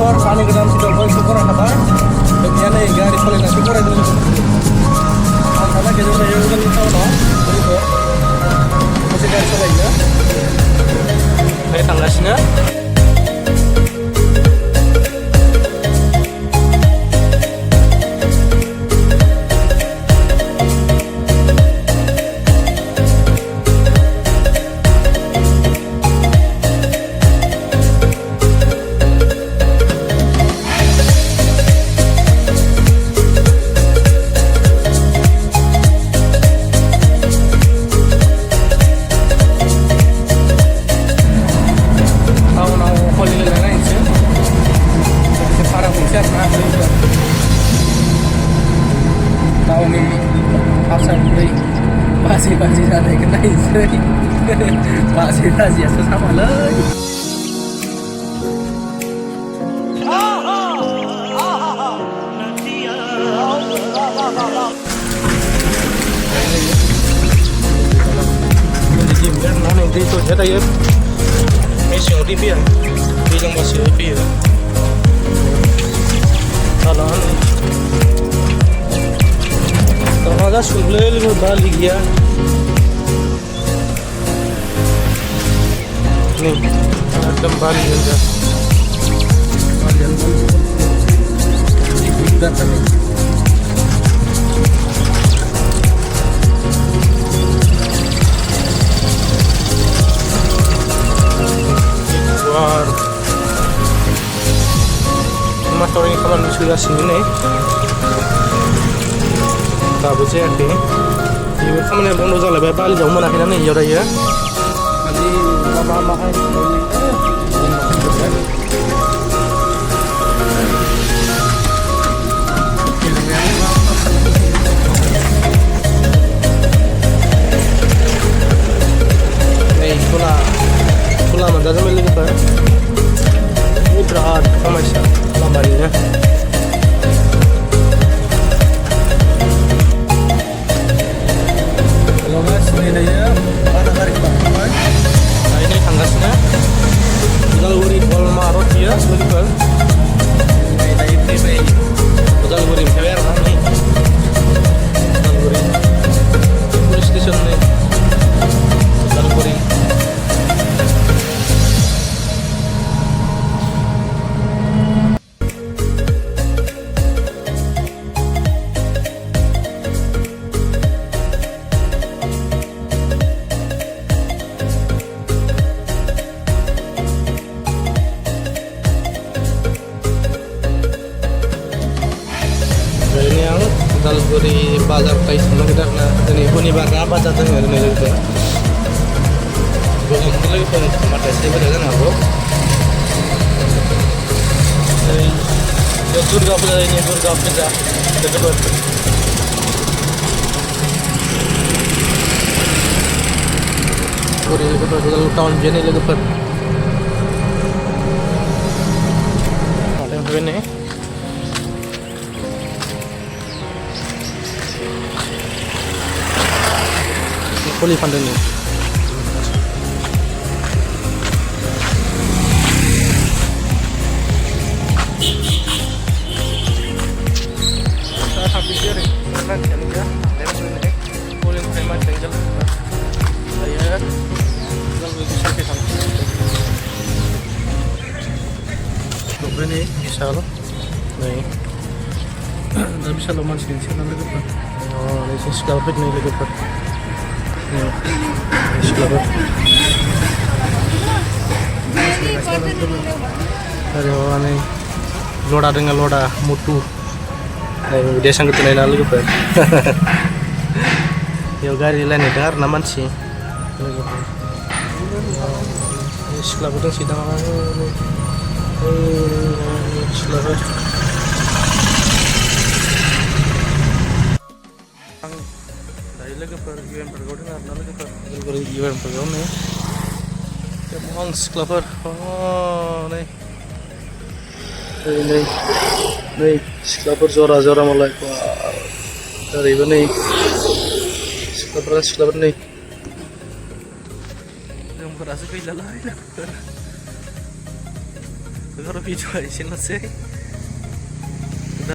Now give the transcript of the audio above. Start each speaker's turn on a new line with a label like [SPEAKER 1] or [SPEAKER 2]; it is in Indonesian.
[SPEAKER 1] लोगोफोर सानै गोदान सिदावबो एसे फरायखाबाय बेनिया नै गारि सालायनासो फरायदों आं थांना गेजेर जायो उदालगुरि टाउनाव लोगोफोर मोनसे गारि सालायो ओमफ्राय थांगासिनो Masih ada yang kena istri masih rahasia sesama lagi nanti itu jadi ya mesin TV ya bilang masih TV ya kalau ada sudah lebih balik ya nih kembali aja datang keluar mas orang kawan sudah sini nih tak boleh ada ini kamu yang bondo jalan bebal jauh mana kita nih jauh ya nanti mama hai pula mana dah sampai lagi ini berat sama sih lambatnya kalau mas ini ya mana tarik bang nah ini tanggasnya Udaliguri Walmarot ya sebagai ini Udaliguri Hewer ini Udaliguri police station nih Udaliguri Udaliguri bazar kai sama kita na ini Buni Baga bazar tu ni ada tu. Boleh lagi pun mata saya berada na bro. Ini Durga Puja ini Durga Puja dekat. Puri dekat Udaliguri town jenis dekat. Ada yang ni. Poli pandang ni. Saya habis jadi mana ni ya? Lepas ni poli tema tinggal. Saya lalu sampai sana. Coba ni misal, ni. Dah bisa lo masih di sini lagi kan? Oh, ni skalpet ni lagi kan? अरे वो नहीं लोड़ा देंगे लोड़ा मुट्टू देशं के तुले लालू के ये गाड़ी लाने डर ना मंची इसला बुतंग सीधा इसला lagi per event pergaulan ada lagi per event pergaulan ni Mons Clubber oh ni Clubber zora mulai dari mana ni Clubber ni yang berasa kayak lalai baru video aja sih.